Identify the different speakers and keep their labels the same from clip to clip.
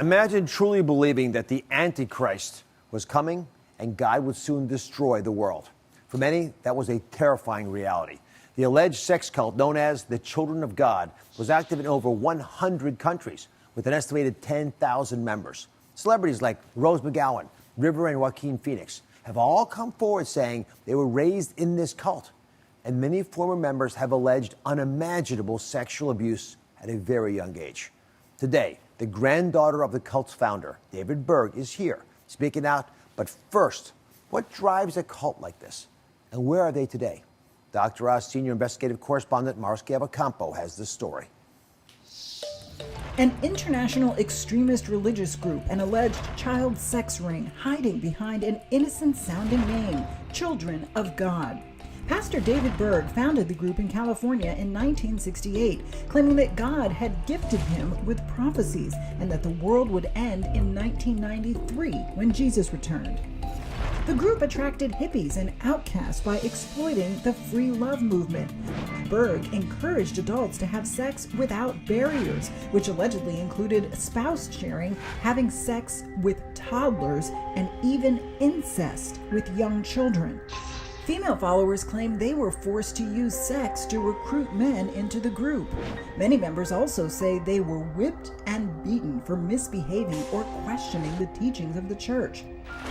Speaker 1: Imagine truly believing that the Antichrist was coming and God would soon destroy the world. For many, that was a terrifying reality. The alleged sex cult known as the Children of God was active in over 100 countries with an estimated 10,000 members. Celebrities like Rose McGowan, River, and Joaquin Phoenix have all come forward saying they were raised in this cult. And many former members have alleged unimaginable sexual abuse at a very young age. Today, the granddaughter of the cult's founder, David Berg, is here speaking out. But first, what drives a cult like this? And where are they today? Dr. Oz senior investigative correspondent Marsky Abacampo has the story.
Speaker 2: An international extremist religious group, an alleged child sex ring hiding behind an innocent-sounding name, Children of God. Pastor David Berg founded the group in California in 1968, claiming that God had gifted him with prophecies and that the world would end in 1993 when Jesus returned. The group attracted hippies and outcasts by exploiting the free love movement. Berg encouraged adults to have sex without barriers, which allegedly included spouse sharing, having sex with toddlers, and even incest with young children. Female followers claim they were forced to use sex to recruit men into the group. Many members also say they were whipped and beaten for misbehaving or questioning the teachings of the church.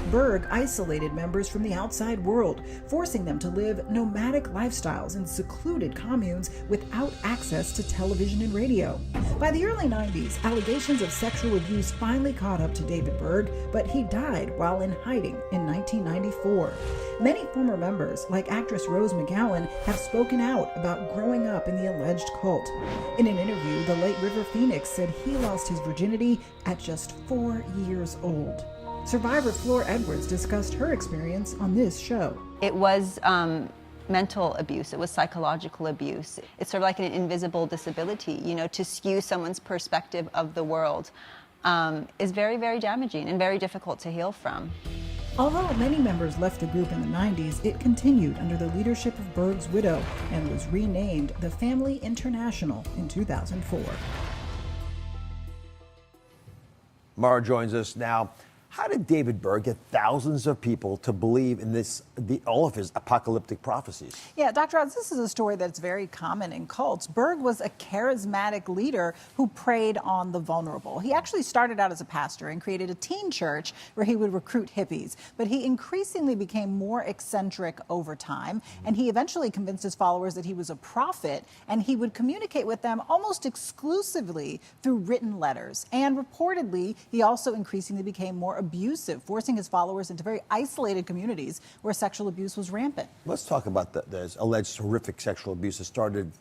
Speaker 2: Berg isolated members from the outside world, forcing them to live nomadic lifestyles in secluded communes without access to television and radio. By the early 90s, allegations of sexual abuse finally caught up to David Berg, but he died while in hiding in 1994. Many former members, like actress Rose McGowan, have spoken out about growing up in the alleged cult. In an interview, the late River Phoenix said he lost his virginity at just 4 years old. Survivor Floor Edwards discussed her experience on this show.
Speaker 3: It was mental abuse. It was psychological abuse. It's sort of like an invisible disability, to skew someone's perspective of the world is very, very damaging and very difficult to heal from.
Speaker 2: Although many members left the group in the 90s, it continued under the leadership of Berg's widow and was renamed the Family International in 2004.
Speaker 1: Mara joins us now. How did David Berg get thousands of people to believe in all of his apocalyptic prophecies?
Speaker 4: Yeah, Dr. Oz, this is a story that's very common in cults. Berg was a charismatic leader who preyed on the vulnerable. He actually started out as a pastor and created a teen church where he would recruit hippies. But he increasingly became more eccentric over time, and he eventually convinced his followers that he was a prophet, and he would communicate with them almost exclusively through written letters. And reportedly, he also increasingly became more abusive, forcing his followers into very isolated communities where sexual abuse was rampant.
Speaker 1: Let's talk about the alleged horrific sexual abuse that started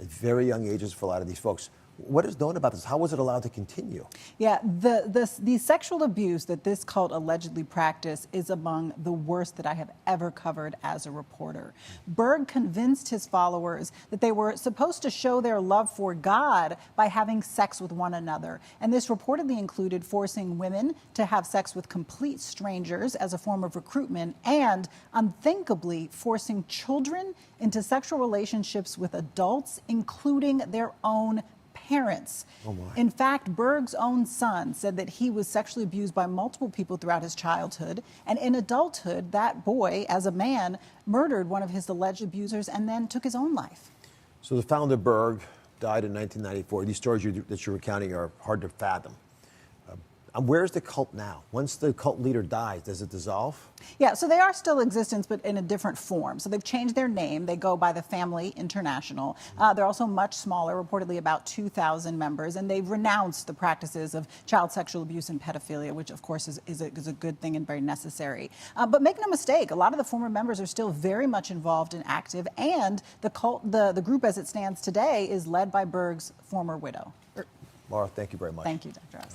Speaker 1: at very young ages for a lot of these folks. What is known about this? How was it allowed to continue?
Speaker 4: Yeah, the sexual abuse that this cult allegedly practiced is among the worst that I have ever covered as a reporter. Berg convinced his followers that they were supposed to show their love for God by having sex with one another. And this reportedly included forcing women to have sex with complete strangers as a form of recruitment and, unthinkably, forcing children into sexual relationships with adults, including their own parents.
Speaker 1: Oh my.
Speaker 4: In fact, Berg's own son said that he was sexually abused by multiple people throughout his childhood. And in adulthood, that boy, as a man, murdered one of his alleged abusers and then took his own life.
Speaker 1: So the founder, Berg, died in 1994. These stories that you're recounting are hard to fathom. Where's the cult now? Once the cult leader dies, does it dissolve?
Speaker 4: Yeah, so they are still in existence, but in a different form. So they've changed their name. They go by the Family International. They're also much smaller, reportedly about 2,000 members, and they've renounced the practices of child sexual abuse and pedophilia, which of course is a good thing and very necessary. But make no mistake, a lot of the former members are still very much involved and active, and the cult, the group as it stands today, is led by Berg's former widow.
Speaker 1: Mara, thank you very much.
Speaker 4: Thank you, Dr. Oz.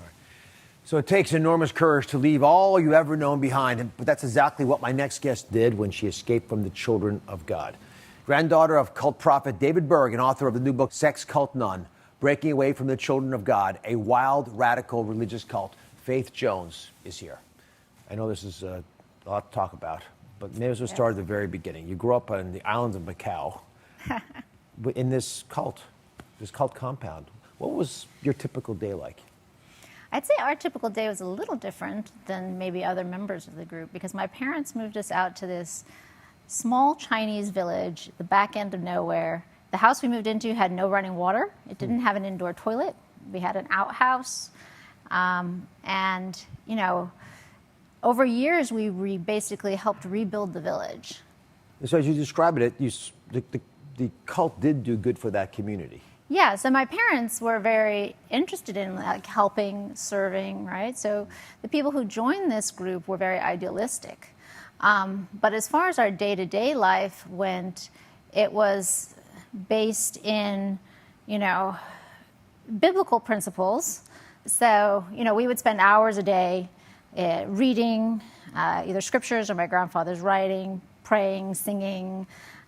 Speaker 1: So it takes enormous courage to leave all you ever known behind, but that's exactly what my next guest did when she escaped from the Children of God. Granddaughter of cult prophet David Berg and author of the new book, Sex Cult Nun, Breaking Away from the Children of God, a wild, radical religious cult, Faith Jones is here. I know this is a lot to talk about, but maybe we'll start at the very beginning. You grew up on the islands of Macau in this cult compound. What was your typical day like?
Speaker 5: I'd say our typical day was a little different than maybe other members of the group because my parents moved us out to this small Chinese village, the back end of nowhere. The house we moved into had no running water. It didn't have an indoor toilet. We had an outhouse. And, you know, over years, we basically helped rebuild the village.
Speaker 1: So as you describe it, the cult did do good for that community.
Speaker 5: Yeah, so my parents were very interested in like helping, serving, right? So the people who joined this group were very idealistic. But as far as our day-to-day life went, it was based in, you know, biblical principles. So, you know, we would spend hours a day reading either scriptures or my grandfather's writing, praying, singing,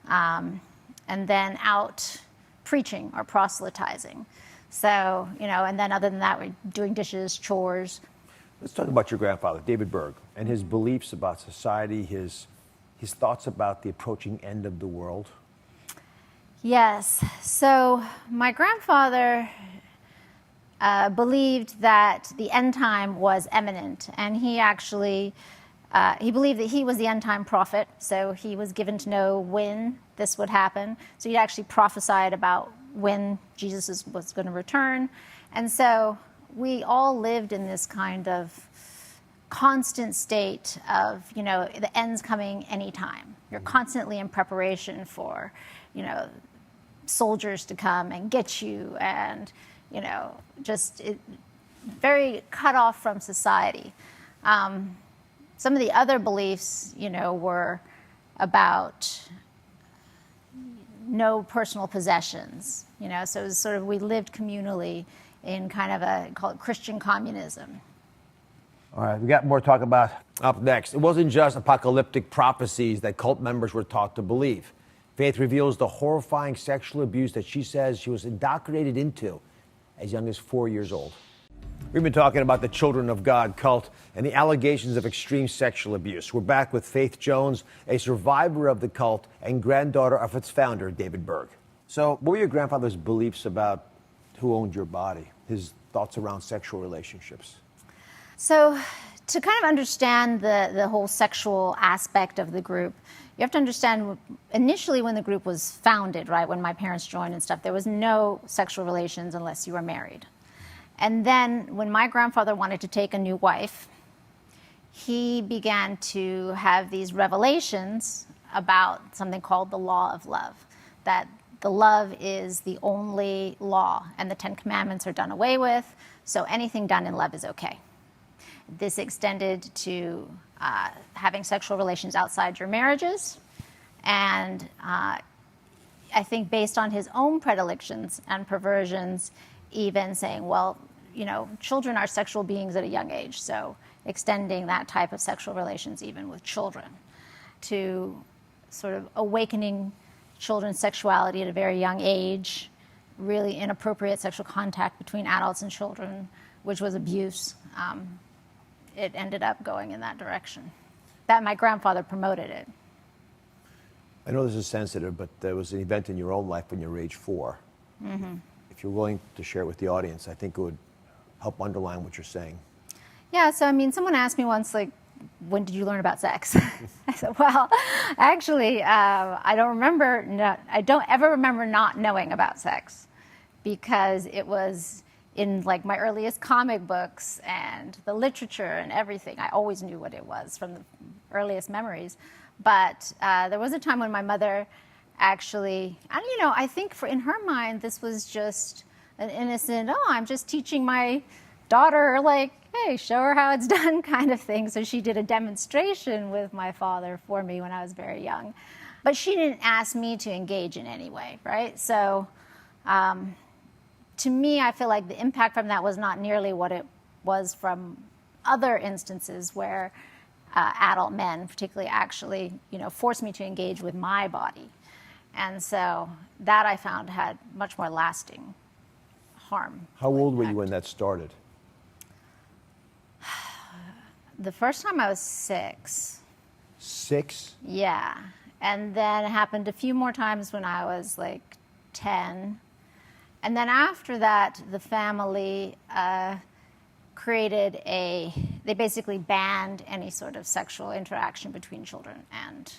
Speaker 5: and then out preaching or proselytizing. So, you know, and then other than that, we're doing dishes, chores.
Speaker 1: Let's talk about your grandfather, David Berg, and his beliefs about society, his thoughts about the approaching end of the world.
Speaker 5: Yes. So my grandfather believed that the end time was imminent, and he actually he believed that he was the end time prophet. So he was given to know when this would happen. So he actually prophesied about when Jesus was going to return, and so we all lived in this kind of constant state of, you know, the end's coming anytime. You're constantly in preparation for, you know, soldiers to come and get you, and, you know, just very cut off from society. Some of the other beliefs, you know, were about no personal possessions, you know, so it was sort of, we lived communally in kind of a, call it Christian communism.
Speaker 1: All right, we got more to talk about up next. It wasn't just apocalyptic prophecies that cult members were taught to believe. Faith reveals the horrifying sexual abuse that she says she was indoctrinated into as young as 4 years old. We've been talking about the Children of God cult and the allegations of extreme sexual abuse. We're back with Faith Jones, a survivor of the cult and granddaughter of its founder, David Berg. So what were your grandfather's beliefs about who owned your body, his thoughts around sexual relationships?
Speaker 5: So to kind of understand the whole sexual aspect of the group, you have to understand initially when the group was founded, right, when my parents joined and stuff, there was no sexual relations unless you were married. And then when my grandfather wanted to take a new wife, he began to have these revelations about something called the law of love, that the love is the only law and the 10 Commandments are done away with, so anything done in love is okay. This extended to having sexual relations outside your marriages, and I think based on his own predilections and perversions, even saying, well, you know, children are sexual beings at a young age, so extending that type of sexual relations even with children, to sort of awakening children's sexuality at a very young age, really inappropriate sexual contact between adults and children, which was abuse. It ended up going in that direction. That my grandfather promoted it.
Speaker 1: I know this is sensitive, but there was an event in your own life when you were age 4. Mm-hmm. If you're willing to share it with the audience, I think it would help underline what you're saying.
Speaker 5: Yeah, so I mean, someone asked me once, like, when did you learn about sex? I said, well, actually, I don't ever remember not knowing about sex, because it was in like my earliest comic books and the literature and everything. I always knew what it was from the earliest memories. But there was a time when my mother actually, and you know, I think in her mind, this was just an innocent, oh, I'm just teaching my daughter, like, hey, show her how it's done kind of thing. So she did a demonstration with my father for me when I was very young. But she didn't ask me to engage in any way, right? So to me, I feel like the impact from that was not nearly what it was from other instances where adult men, particularly, actually, you know, forced me to engage with my body. And so that I found had much more lasting harm.
Speaker 1: How old were you when that started?
Speaker 5: The first time I was 6.
Speaker 1: 6?
Speaker 5: Yeah. And then it happened a few more times when I was like 10. And then after that, the family they basically banned any sort of sexual interaction between children and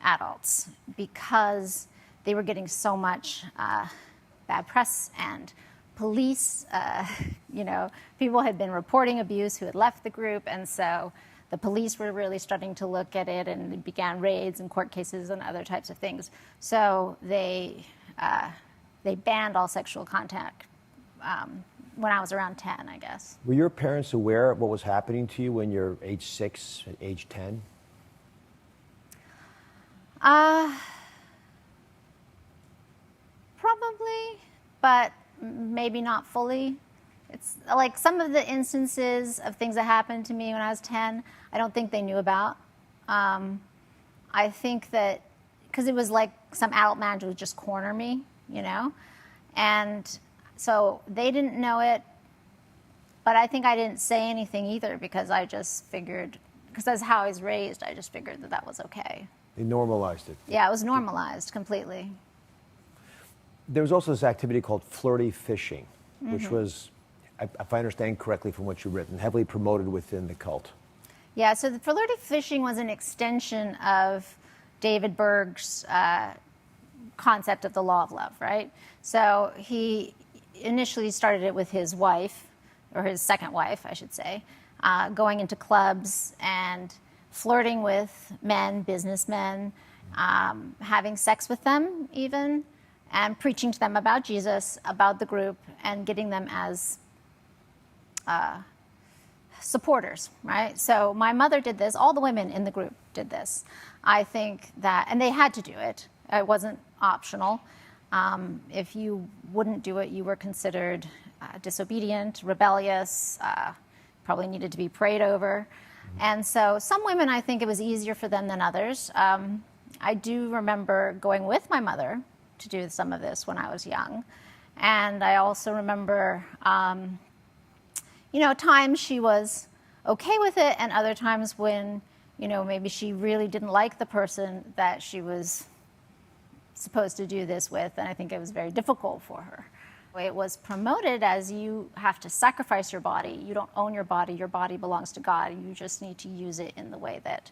Speaker 5: adults because they were getting so much bad press, and police, people had been reporting abuse who had left the group, and so the police were really starting to look at it, and it began raids and court cases and other types of things. So they banned all sexual contact when I was around 10, I guess.
Speaker 1: Were your parents aware of what was happening to you when you're age 6, age 10?
Speaker 5: Probably, but maybe not fully. It's like some of the instances of things that happened to me when I was 10, I don't think they knew about. I think that because it was like some adult man would just corner me, and so they didn't know it, but I think I didn't say anything either because I just figured, because that's how I was raised, I just figured that was okay.
Speaker 1: They normalized it.
Speaker 5: Yeah, it was normalized completely.
Speaker 1: There was also this activity called flirty fishing, which was, if I understand correctly from what you've written, heavily promoted within the cult.
Speaker 5: Yeah, so the flirty fishing was an extension of David Berg's concept of the law of love, right? So he initially started it with his wife, or his second wife, I should say, going into clubs and flirting with men, businessmen, having sex with them even, and preaching to them about Jesus, about the group, and getting them as supporters, right? So my mother did this. All the women in the group did this. I think that, and they had to do it. It wasn't optional. If you wouldn't do it, you were considered disobedient, rebellious, probably needed to be prayed over. And so some women, I think it was easier for them than others. I do remember going with my mother to do some of this when I was young. And I also remember, times she was okay with it, and other times when, maybe she really didn't like the person that she was supposed to do this with, and I think it was very difficult for her. It was promoted as you have to sacrifice your body. You don't own your body belongs to God. You just need to use it in the way that,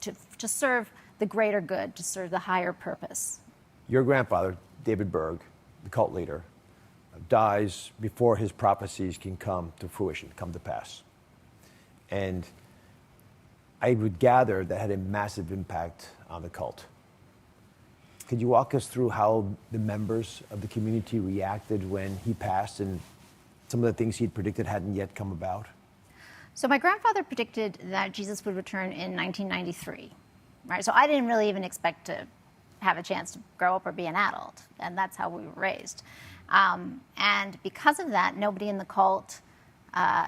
Speaker 5: to serve the greater good, to serve the higher purpose.
Speaker 1: Your grandfather, David Berg, the cult leader, dies before his prophecies can come to fruition, come to pass. And I would gather that had a massive impact on the cult. Could you walk us through how the members of the community reacted when he passed and some of the things he'd predicted hadn't yet come about?
Speaker 5: So my grandfather predicted that Jesus would return in 1993, right? So I didn't really even expect to have a chance to grow up or be an adult, and that's how we were raised. And because of that, nobody in the cult,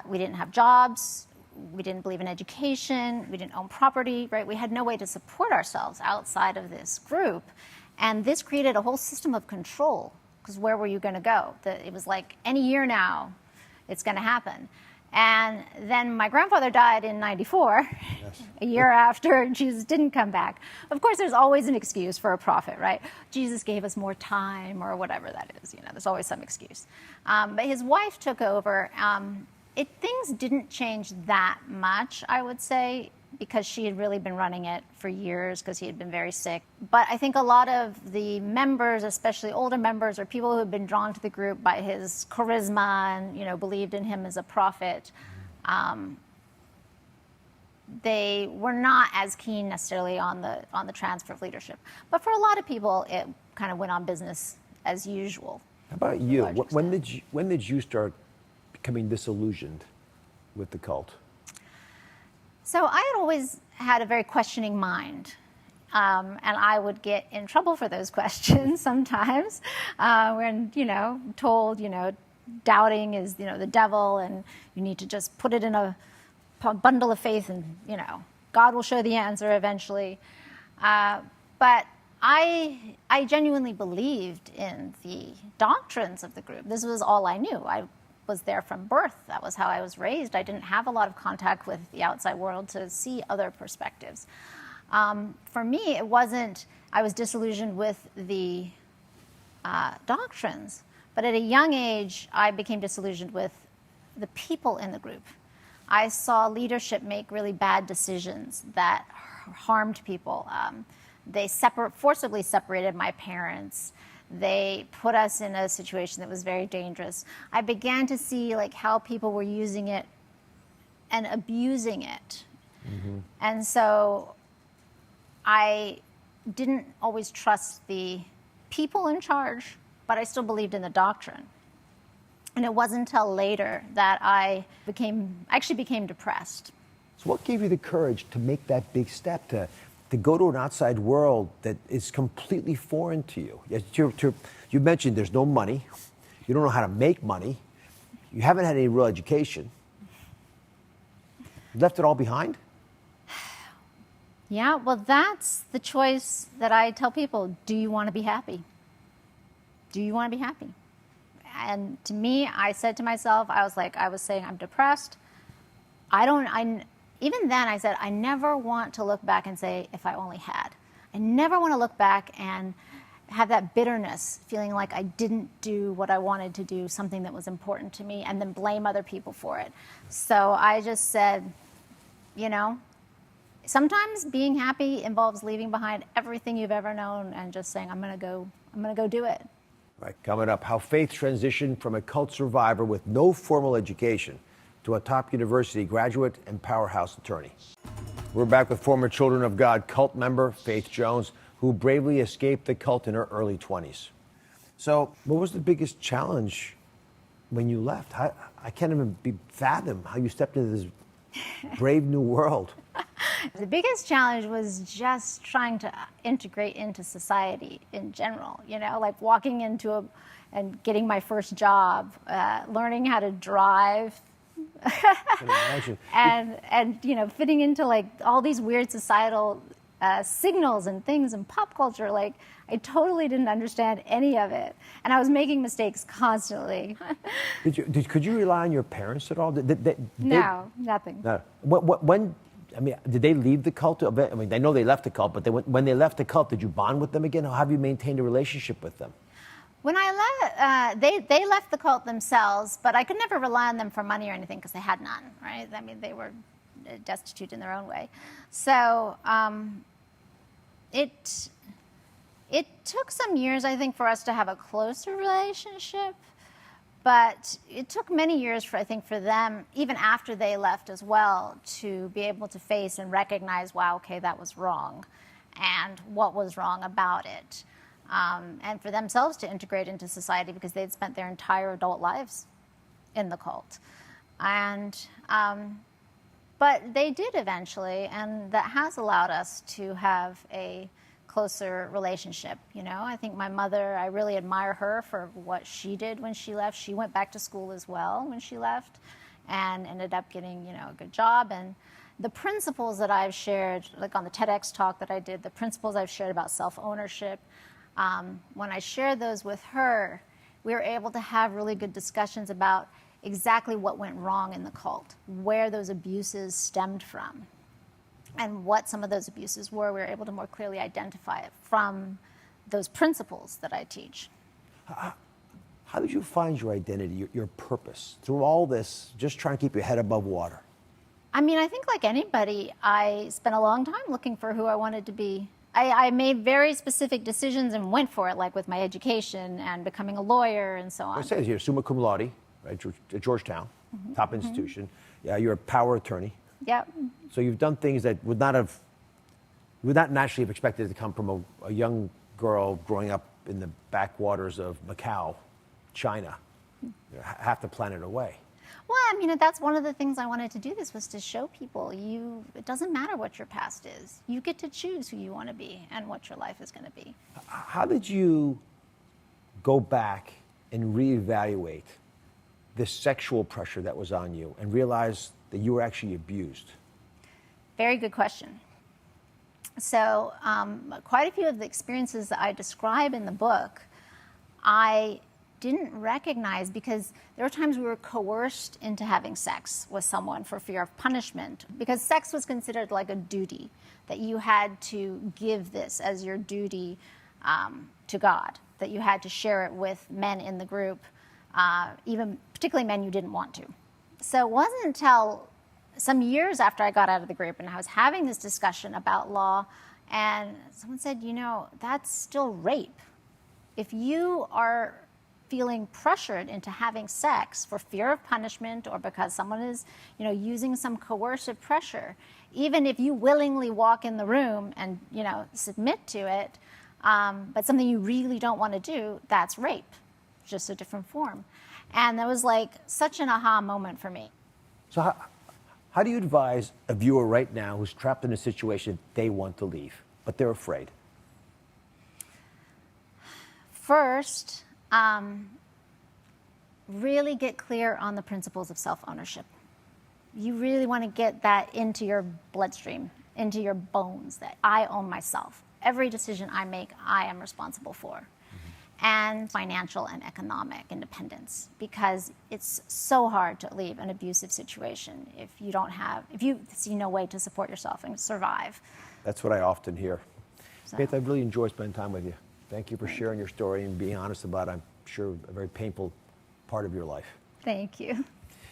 Speaker 5: we didn't have jobs, we didn't believe in education, we didn't own property, right? We had no way to support ourselves outside of this group. And this created a whole system of control, because where were you going to go? It was like, any year now, it's going to happen. And then my grandfather died in 94, yes. A year after Jesus didn't come back. Of course, there's always an excuse for a prophet, right? Jesus gave us more time, or whatever that is. There's always some excuse. But his wife took over. Things didn't change that much, I would say, because she had really been running it for years because he had been very sick. But I think a lot of the members, especially older members or people who had been drawn to the group by his charisma and, believed in him as a prophet, they were not as keen necessarily on the transfer of leadership. But for a lot of people, it kind of went on business as usual.
Speaker 1: How about you? When did you start becoming disillusioned with the cult?
Speaker 5: So I had always had a very questioning mind, and I would get in trouble for those questions sometimes when, told, doubting is, the devil, and you need to just put it in a bundle of faith and, God will show the answer eventually. But I genuinely believed in the doctrines of the group. This was all I knew. I was there from birth. That was how I was raised. I didn't have a lot of contact with the outside world to see other perspectives. For me, it wasn't, I was disillusioned with the doctrines, but at a young age, I became disillusioned with the people in the group. I saw leadership make really bad decisions that harmed people. They forcibly separated my parents. They put us in a situation that was very dangerous. I began to see like how people were using it and abusing it. Mm-hmm. And so I didn't always trust the people in charge, but I still believed in the doctrine. And it wasn't until later that I actually became depressed.
Speaker 1: So what gave you the courage to make that big step, to go to an outside world that is completely foreign to you? You mentioned there's no money. You don't know how to make money. You haven't had any real education. You left it all behind?
Speaker 5: Yeah, well, that's the choice that I tell people. Do you want to be happy? Do you want to be happy? And to me, I said to myself, I was saying, I'm depressed. Even then I said, I never want to look back and say, if I only had. I never want to look back and have that bitterness, feeling like I didn't do what I wanted to do, something that was important to me, and then blame other people for it. So I just said, sometimes being happy involves leaving behind everything you've ever known and just saying, I'm gonna go do it.
Speaker 1: Right, coming up, how faith transitioned from a cult survivor with no formal education to a top university graduate and powerhouse attorney. We're back with former Children of God cult member Faith Jones, who bravely escaped the cult in her early 20s. So what was the biggest challenge when you left? I can't even fathom how you stepped into this brave new world.
Speaker 5: The biggest challenge was just trying to integrate into society in general, like walking into and getting my first job, learning how to drive, and fitting into like all these weird societal signals and things in pop culture. Like I totally didn't understand any of it, and I was making mistakes constantly.
Speaker 1: Could you rely on your parents at all?
Speaker 5: No, nothing.
Speaker 1: No. Did they leave the cult? I know they left the cult, but when they left the cult, did you bond with them again? How have you maintained a relationship with them?
Speaker 5: When I left, they left the cult themselves, but I could never rely on them for money or anything because they had none, right? I mean, they were destitute in their own way. So it took some years, I think, for us to have a closer relationship. But it took many years, for them, even after they left as well, to be able to face and recognize, wow, okay, that was wrong, and what was wrong about it. And for themselves to integrate into society because they'd spent their entire adult lives in the cult. But they did eventually, and that has allowed us to have a closer relationship. I think my mother, I really admire her for what she did when she left. She went back to school as well when she left and ended up getting, a good job. And the principles that I've shared, like on the TEDx talk that I did, the principles I've shared about self-ownership, when I shared those with her, we were able to have really good discussions about exactly what went wrong in the cult, where those abuses stemmed from, and what some of those abuses were. We were able to more clearly identify it from those principles that I teach.
Speaker 1: How did you find your identity, your purpose, through all this, just trying to keep your head above water?
Speaker 5: I think like anybody, I spent a long time looking for who I wanted to be. I made very specific decisions and went for it, like with my education and becoming a lawyer and so on.
Speaker 1: It says you're summa cum laude, right, at Georgetown, top institution. Yeah, you're a power attorney.
Speaker 5: Yep.
Speaker 1: So you've done things that would not naturally have expected to come from a young girl growing up in the backwaters of Macau, China, half the planet away.
Speaker 5: Well, that's one of the things I wanted to do. This was to show people it doesn't matter what your past is. You get to choose who you want to be and what your life is going to be.
Speaker 1: How did you go back and reevaluate this sexual pressure that was on you and realize that you were actually abused?
Speaker 5: Very good question. So quite a few of the experiences that I describe in the book, I didn't recognize because there were times we were coerced into having sex with someone for fear of punishment, because sex was considered like a duty, that you had to give this as your duty to God, that you had to share it with men in the group, even particularly men you didn't want to. So it wasn't until some years after I got out of the group and I was having this discussion about law, and someone said, you know, that's still rape. If you are feeling pressured into having sex for fear of punishment or because someone is, you know, using some coercive pressure, even if you willingly walk in the room and, you know, submit to it, but something you really don't want to do, that's rape, just a different form. And that was like such an aha moment for me.
Speaker 1: So how do you advise a viewer right now who's trapped in a situation they want to leave, but they're afraid?
Speaker 5: First, really get clear on the principles of self-ownership. You really want to get that into your bloodstream, into your bones, that I own myself. Every decision I make, I am responsible for. And financial and economic independence, because it's so hard to leave an abusive situation if you see no way to support yourself and survive.
Speaker 1: That's what I often hear.
Speaker 5: So.
Speaker 1: Faith, I've really enjoyed spending time with you. Thank you for sharing your story and being honest about, I'm sure, a very painful part of your life.
Speaker 5: Thank you.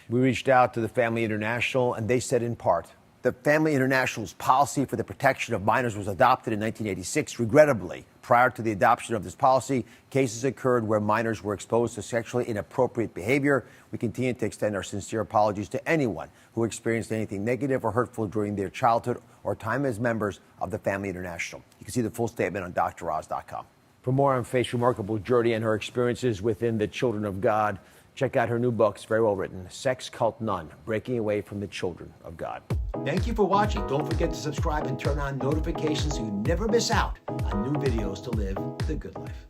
Speaker 1: We reached out to the Family International, and they said in part, the Family International's policy for the protection of minors was adopted in 1986. Regrettably, prior to the adoption of this policy, cases occurred where minors were exposed to sexually inappropriate behavior. We continue to extend our sincere apologies to anyone who experienced anything negative or hurtful during their childhood or time as members of the Family International. You can see the full statement on DrOz.com. For more on Faith's remarkable journey and her experiences within the Children of God, check out her new book. It's very well written, Sex Cult Nun, Breaking Away from the Children of God. Thank you for watching. Don't forget to subscribe and turn on notifications so you never miss out on new videos to live the good life.